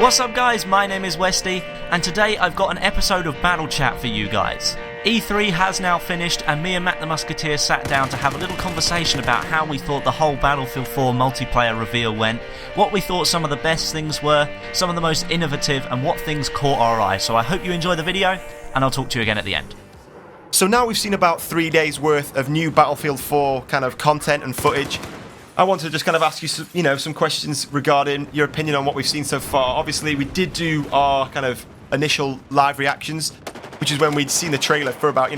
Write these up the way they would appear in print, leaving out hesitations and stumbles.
What's up guys, my name is Westy, and today I've got an episode of BattleChat for you guys. E3 has now finished, and me and MattTheMusketeer sat down to have a little conversation about how we thought the whole Battlefield 4 multiplayer reveal went, what we thought some of the best things were, some of the most innovative, and what things caught our eye. So I hope you enjoy the video, and I'll talk to you again at the end. So now we've seen about 3 days worth of new Battlefield 4 kind of content and footage. I want to just kind of ask you some questions regarding your opinion on what we've seen so far. Obviously, we did do our kind of initial live reactions, which is when we'd seen the trailer for about,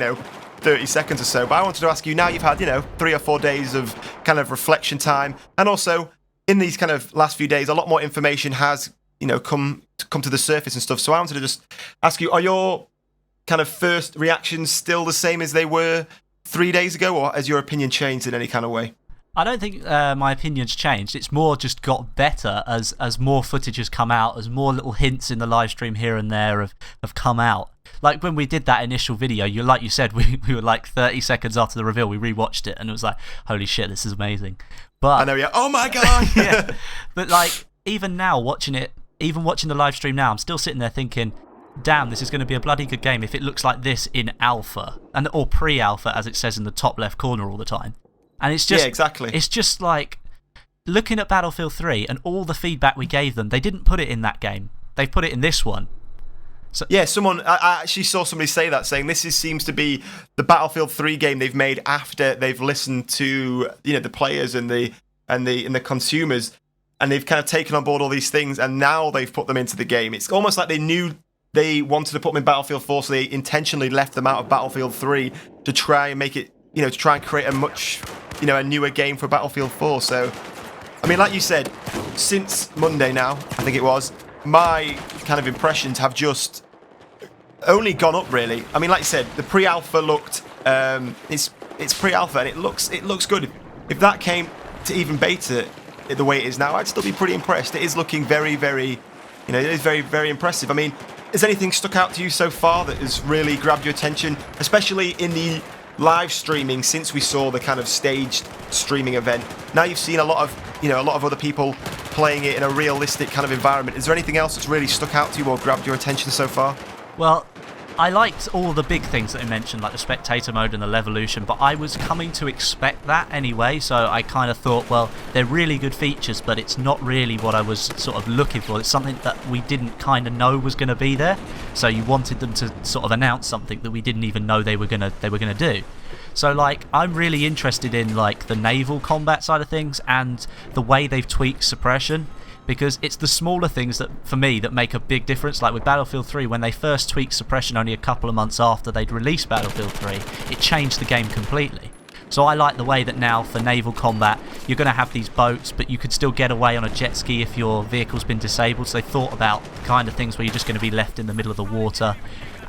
30 seconds or so. But I wanted to ask you, now you've had, 3 or 4 days of kind of reflection time. And also, in these kind of last few days, a lot more information has, come to the surface and stuff. So I wanted to just ask you, are your kind of first reactions still the same as they were 3 days ago? Or has your opinion changed in any kind of way? I don't think my opinion's changed. It's more just got better as more footage has come out, as more little hints in the live stream here and there have come out. Like when we did that initial video, like you said, we were like 30 seconds after the reveal, we rewatched it and it was like, holy shit, this is amazing. But I know, yeah. Oh my god! Yeah. But like, even now, watching the live stream now, I'm still sitting there thinking, damn, this is going to be a bloody good game if it looks like this in alpha, or pre-alpha, as it says in the top left corner all the time. And it's just, yeah, exactly. It's just like looking at Battlefield 3 and all the feedback we gave them, they didn't put it in that game. They've put it in this one. So, yeah, I actually saw somebody say that, saying this seems to be the Battlefield 3 game they've made after they've listened to the players and the consumers, and they've kind of taken on board all these things, and now they've put them into the game. It's almost like they knew they wanted to put them in Battlefield 4, so they intentionally left them out of Battlefield 3 to try and make it, to try and create a much, a newer game for Battlefield 4. So, I mean, like you said, since Monday now, I think it was, my kind of impressions have just only gone up, really. I mean, like you said, the pre-alpha looked, it's pre-alpha and it looks good. If that came to even beta the way it is now, I'd still be pretty impressed. It is looking very, very, it is very, very impressive. I mean, has anything stuck out to you so far that has really grabbed your attention, especially in the live streaming since we saw the kind of staged streaming event? Now you've seen a lot of other people playing it in a realistic kind of environment. Is there anything else that's really stuck out to you or grabbed your attention so far? well, I liked all the big things that I mentioned, like the spectator mode and the Levolution, but I was coming to expect that anyway, so I kind of thought, well, they're really good features, but it's not really what I was sort of looking for. It's something that we didn't kind of know was going to be there, so you wanted them to sort of announce something that we didn't even know they were gonna do. So like, I'm really interested in like the naval combat side of things and the way they've tweaked suppression, because it's the smaller things that, for me, that make a big difference. Like with Battlefield 3, when they first tweaked suppression only a couple of months after they'd released Battlefield 3, it changed the game completely. So I like the way that now for naval combat, you're going to have these boats, but you could still get away on a jet ski if your vehicle's been disabled. So they thought about kind of things where you're just going to be left in the middle of the water.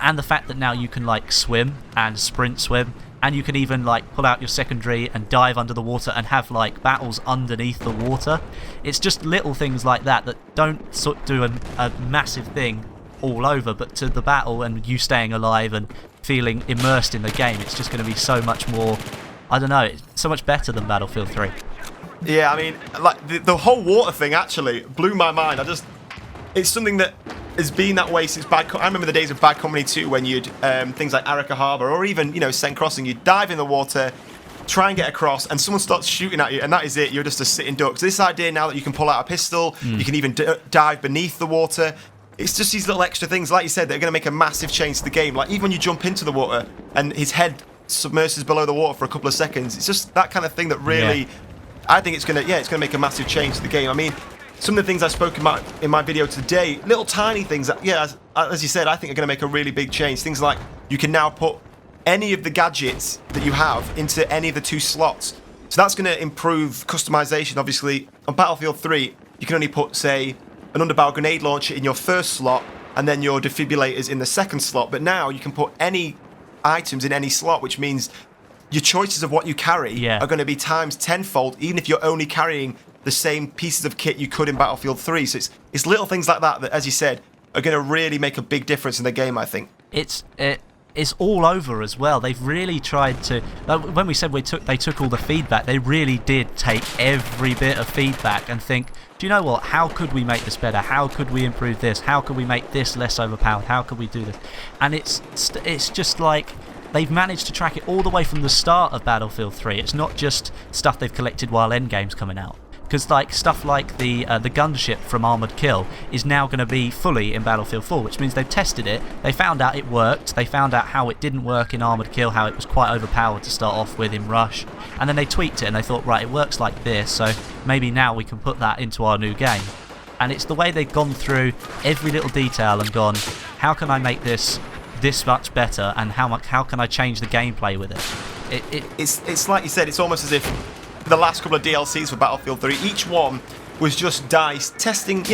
And the fact that now you can like swim and sprint swim, and you can even like pull out your secondary and dive under the water and have like battles underneath the water. It's just little things like that that don't sort of do a massive thing all over, but to the battle and you staying alive and feeling immersed in the game, it's just going to be so much more, I don't know, it's so much better than Battlefield 3. Yeah, I mean, like the whole water thing actually blew my mind. It's something that has been that way since I remember the days of Bad Company 2, when you'd things like Arica Harbour or even Sen Crossing, you'd dive in the water, try and get across, and someone starts shooting at you, and that is it. You're just a sitting duck. So this idea now that you can pull out a pistol, you can even dive beneath the water. It's just these little extra things, like you said, that are going to make a massive change to the game. Like even when you jump into the water and his head submerges below the water for a couple of seconds, it's just that kind of thing that really, I think it's going to make a massive change to the game. I mean, some of the things I spoke about in my video today, little tiny things that, as you said, I think are going to make a really big change. Things like you can now put any of the gadgets that you have into any of the 2 slots. So that's going to improve customization. Obviously, on Battlefield 3, you can only put, say, an underbarrel grenade launcher in your first slot and then your defibrillators in the second slot. But now you can put any items in any slot, which means your choices of what you carry are going to be times tenfold, even if you're only carrying the same pieces of kit you could in Battlefield 3. So it's little things like that that, as you said, are going to really make a big difference in the game, I think. It's it's all over as well. They've really tried to. When we said they took all the feedback, they really did take every bit of feedback and think, do you know what? How could we make this better? How could we improve this? How could we make this less overpowered? How could we do this? And it's just like they've managed to track it all the way from the start of Battlefield 3. It's not just stuff they've collected while Endgame's coming out. Because like stuff like the gunship from Armored Kill is now going to be fully in Battlefield 4, which means they've tested it, they found out it worked, they found out how it didn't work in Armored Kill, how it was quite overpowered to start off with in Rush, and then they tweaked it and they thought, right, it works like this, so maybe now we can put that into our new game. And it's the way they've gone through every little detail and gone, how can I make this much better, and how can I change the gameplay with it? It's like you said, it's almost as if the last couple of DLCs for Battlefield 3, each one was just DICE testing,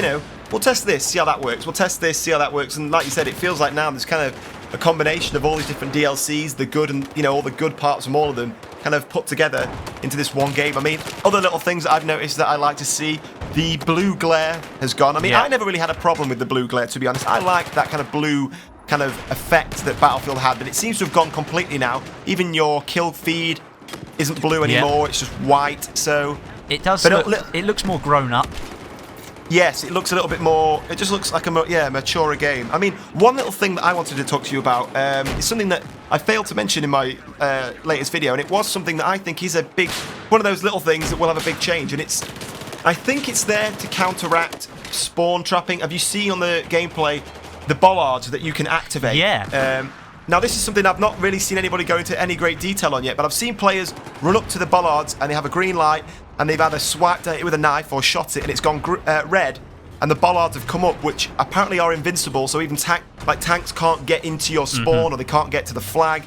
we'll test this, see how that works, we'll test this, see how that works, and like you said, it feels like now there's kind of a combination of all these different DLCs, the good and, all the good parts from all of them, kind of put together into this one game. I mean, other little things that I've noticed that I like to see, the blue glare has gone. I mean, I never really had a problem with the blue glare, to be honest. I like that kind of blue kind of effect that Battlefield had, but it seems to have gone completely now. Even your kill feed isn't blue anymore, it's just white, so it does it looks more grown up. Yes, it looks a little bit more, it just looks like a maturer game. I mean, one little thing that I wanted to talk to you about is something that I failed to mention in my latest video, and it was something that I think is one of those little things that will have a big change, and I think it's there to counteract spawn trapping. Have you seen on the gameplay the bollards that you can activate? Yeah. Now, this is something I've not really seen anybody go into any great detail on yet, but I've seen players run up to the bollards and they have a green light and they've either swiped at it with a knife or shot it and it's gone red, and the bollards have come up, which apparently are invincible, so even tanks can't get into your spawn or they can't get to the flag.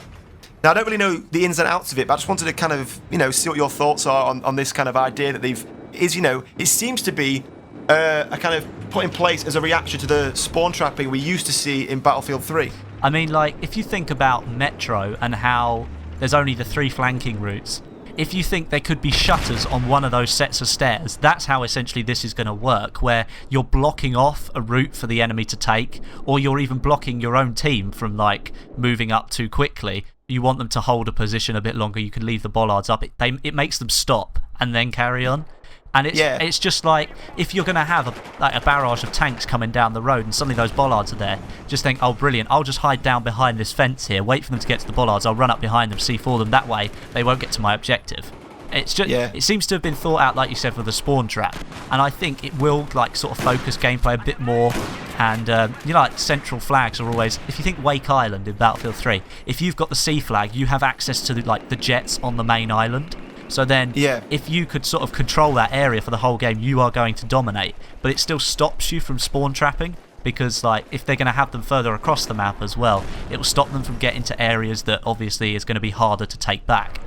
Now, I don't really know the ins and outs of it, but I just wanted to kind of, see what your thoughts are on this kind of idea that it seems to be a kind of put in place as a reaction to the spawn trapping we used to see in Battlefield 3. I mean, like, if you think about Metro and how there's only the 3 flanking routes, if you think there could be shutters on one of those sets of stairs, that's how essentially this is going to work, where you're blocking off a route for the enemy to take, or you're even blocking your own team from, like, moving up too quickly. You want them to hold a position a bit longer, you can leave the bollards up. It makes them stop and then carry on. And it's just like, if you're going to have a barrage of tanks coming down the road and suddenly those bollards are there, just think, oh brilliant, I'll just hide down behind this fence here, wait for them to get to the bollards, I'll run up behind them, C4 them, that way they won't get to my objective. It's just, it seems to have been thought out, like you said, for the spawn trap, and I think it will like sort of focus gameplay a bit more. And like central flags are always, if you think Wake Island in Battlefield 3, if you've got the C flag, you have access to the jets on the main island. So then, if you could sort of control that area for the whole game, you are going to dominate. But it still stops you from spawn trapping, because like if they're going to have them further across the map as well, it will stop them from getting to areas that obviously is going to be harder to take back.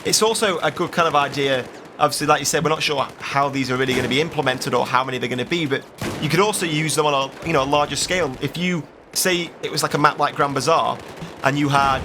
It's also a good kind of idea. Obviously, like you said, we're not sure how these are really going to be implemented or how many they're going to be, but you could also use them on a larger scale. If you say it was like a map like Grand Bazaar, and you had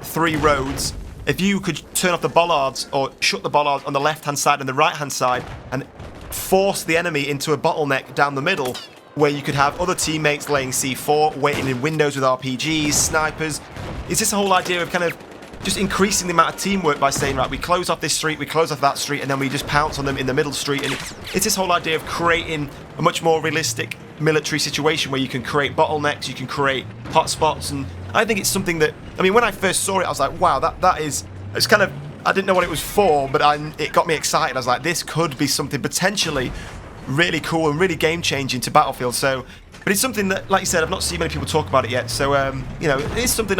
3 roads. If you could turn off the bollards or shut the bollards on the left-hand side and the right-hand side and force the enemy into a bottleneck down the middle where you could have other teammates laying C4, waiting in windows with RPGs, snipers, it's just a whole idea of kind of just increasing the amount of teamwork by saying, right, we close off this street, we close off that street, and then we just pounce on them in the middle street. And it's this whole idea of creating a much more realistic military situation where you can create bottlenecks, you can create hotspots, and I think it's something that, I mean, when I first saw it, I was like, wow, it's kind of, I didn't know what it was for, but it got me excited. I was like, this could be something potentially really cool and really game-changing to Battlefield. So, but it's something that, like you said, I've not seen many people talk about it yet. So, it is something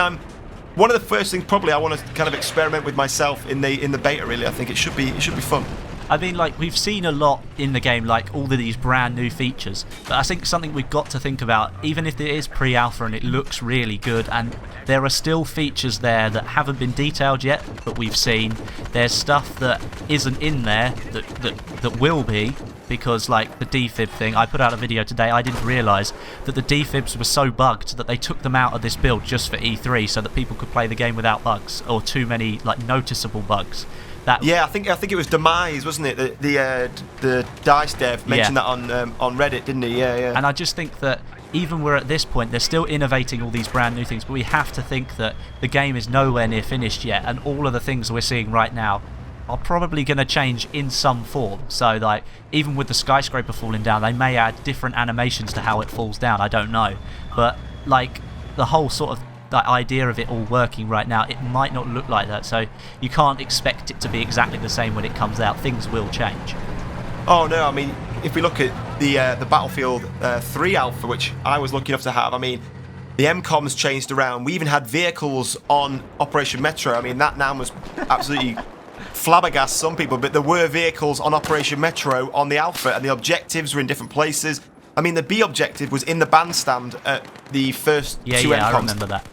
one of the first things probably I want to kind of experiment with myself in the beta. Really, I think it should be fun. I mean, like, we've seen a lot in the game, like all of these brand new features, but I think something we've got to think about, even if it is pre-alpha and it looks really good, and there are still features there that haven't been detailed yet, but we've seen. There's stuff that isn't in there that will be, because like the defib thing, I put out a video today, I didn't realise that the defibs were so bugged that they took them out of this build just for E3 so that people could play the game without bugs, or too many like noticeable bugs. I think it was Demise, wasn't it? The DICE dev mentioned that on Reddit, didn't he? Yeah. And I just think that even we're at this point, they're still innovating all these brand new things, but we have to think that the game is nowhere near finished yet, and all of the things we're seeing right now are probably going to change in some form. So like, even with the skyscraper falling down, they may add different animations to how it falls down, I don't know. But like, the whole sort of that idea of it all working right now, it might not look like that, so you can't expect it to be exactly the same when it comes out. Things will change. Oh no, I mean, if we look at the Battlefield 3 alpha, which I was lucky enough to have, I mean, the MCOM's changed around. We even had vehicles on Operation Metro. I mean, that now was absolutely flabbergasted some people, but there were vehicles on Operation Metro on the alpha, and the objectives were in different places. I mean, the B objective was in the bandstand at the first two MCOMs. Yeah, I remember that.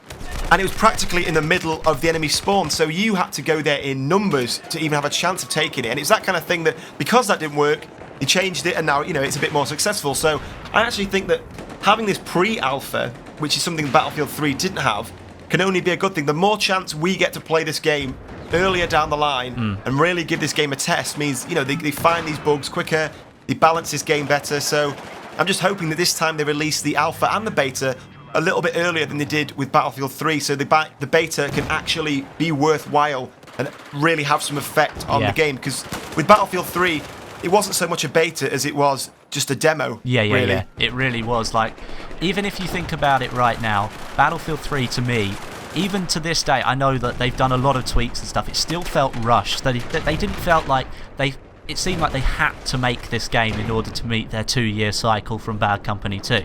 And it was practically in the middle of the enemy spawn, so you had to go there in numbers to even have a chance of taking it. And it's that kind of thing that, because that didn't work, they changed it, and now, you know, it's a bit more successful. So I actually think that having this pre-alpha, which is something Battlefield 3 didn't have, can only be a good thing. The more chance we get to play this game earlier down the line and really give this game a test means, you know, they find these bugs quicker, they balance this game better. So I'm just hoping that this time they release the alpha and the beta a little bit earlier than they did with Battlefield 3, so the beta can actually be worthwhile and really have some effect on the game. Because with Battlefield 3, it wasn't so much a beta as it was just a demo. Yeah, really. It really was. Like, even if you think about it right now, Battlefield 3 to me, even to this day, I know that they've done a lot of tweaks and stuff, it still felt rushed. They didn't felt like it seemed like they had to make this game in order to meet their 2-year cycle from Bad Company 2.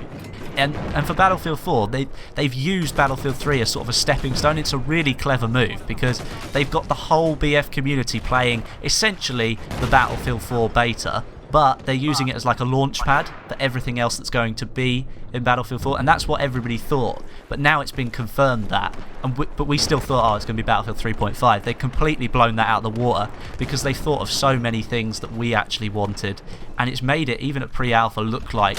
And for Battlefield 4, they've used Battlefield 3 as sort of a stepping stone. It's a really clever move because they've got the whole BF community playing essentially the Battlefield 4 beta, but they're using it as like a launch pad for everything else that's going to be in Battlefield 4, and that's what everybody thought. But now it's been confirmed that, but we still thought, oh, it's going to be Battlefield 3.5. They've completely blown that out of the water because they thought of so many things that we actually wanted, and it's made it, even at pre-alpha, look like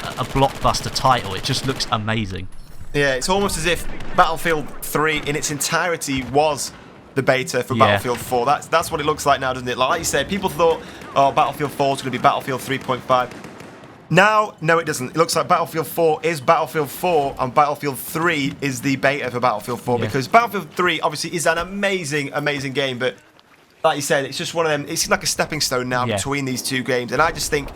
a blockbuster title. It just looks amazing. Yeah, it's almost as if Battlefield 3 in its entirety was the beta for Battlefield 4. That's what it looks like now, doesn't it? Like you said, people thought, oh, Battlefield 4 is going to be Battlefield 3.5. Now, no, it doesn't. It looks like Battlefield 4 is Battlefield 4, and Battlefield 3 is the beta for Battlefield 4, because Battlefield 3 obviously is an amazing, amazing game, but like you said, it's just one of them. It's like a stepping stone now between these two games, and I just think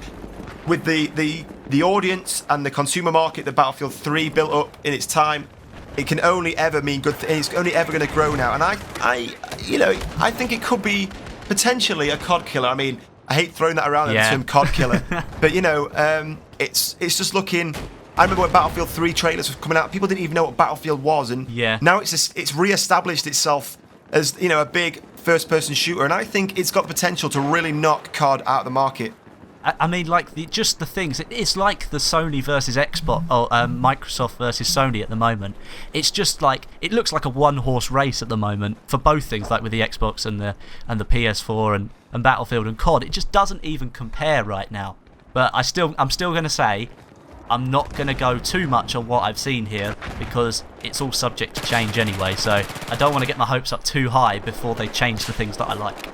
with the audience and the consumer market that Battlefield 3 built up in its time, it can only ever mean good things. It's only ever going to grow now, and I think it could be potentially a COD killer. I mean, I hate throwing that around, the term COD killer, but you know, it's just looking. I remember when Battlefield 3 trailers were coming out, people didn't even know what Battlefield was, and now it's re-established itself as, you know, a big first-person shooter, and I think it's got the potential to really knock COD out of the market. I mean, like, just the things. It's like the Sony versus Xbox, or Microsoft versus Sony at the moment. It's just like, it looks like a one-horse race at the moment for both things, like with the Xbox and the PS4 and Battlefield and COD. It just doesn't even compare right now. But I'm still going to say, I'm not going to go too much on what I've seen here because it's all subject to change anyway. So I don't want to get my hopes up too high before they change the things that I like.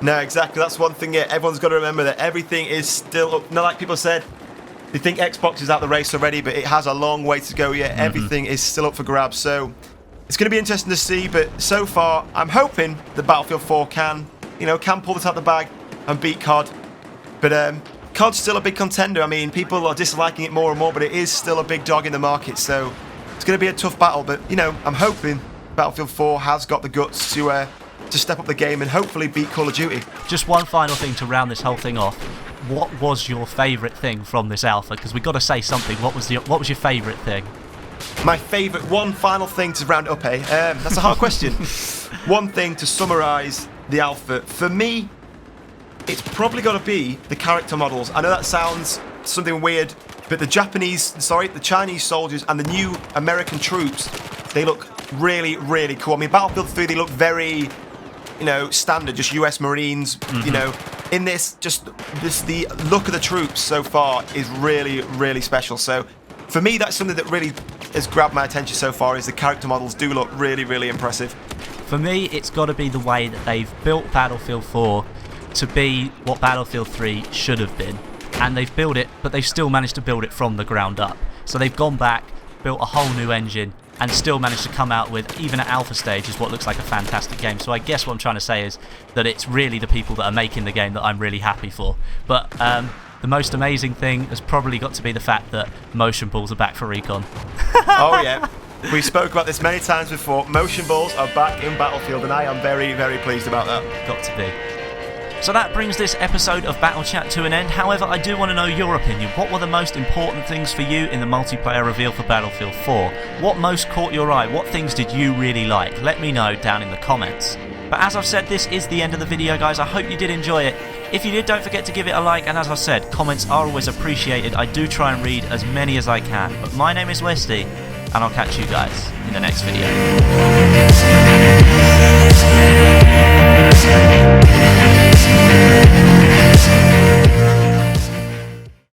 No, exactly. That's one thing. Yeah, everyone's got to remember that everything is still up. No, like people said, they think Xbox is out the race already, but it has a long way to go yet. Everything is still up for grabs. So it's going to be interesting to see. But so far, I'm hoping that Battlefield 4 can pull this out the bag and beat COD. But COD's still a big contender. I mean, people are disliking it more and more, but it is still a big dog in the market. So it's going to be a tough battle. But you know, I'm hoping Battlefield 4 has got the guts to step up the game and hopefully beat Call of Duty. Just one final thing to round this whole thing off. What was your favourite thing from this alpha? Because we've got to say something. What was your favourite thing? My favourite, one final thing to round it up, that's a hard question. One thing to summarise the alpha. For me, it's probably got to be the character models. I know that sounds something weird, but the Chinese soldiers and the new American troops, they look really, really cool. I mean, Battlefield 3, they look very, standard, just US Marines, in this, the look of the troops so far is really, really special. So for me, that's something that really has grabbed my attention so far, is the character models do look really, really impressive. For me, it's got to be the way that they've built Battlefield 4 to be what Battlefield 3 should have been. And they've built it, but they've still managed to build it from the ground up. So they've gone back, built a whole new engine, and still managed to come out with, even at alpha stage, is what looks like a fantastic game. So I guess what I'm trying to say is that it's really the people that are making the game that I'm really happy for. But the most amazing thing has probably got to be the fact that motion balls are back for Recon. Oh yeah, we spoke about this many times before. Motion balls are back in Battlefield, and I am very, very pleased about that. Got to be. So that brings this episode of BattleChat to an end. However, I do want to know your opinion. What were the most important things for you in the multiplayer reveal for Battlefield 4? What most caught your eye? What things did you really like? Let me know down in the comments. But as I've said, this is the end of the video, guys. I hope you did enjoy it. If you did, don't forget to give it a like. And as I said, comments are always appreciated. I do try and read as many as I can. But my name is Westy, and I'll catch you guys in the next video.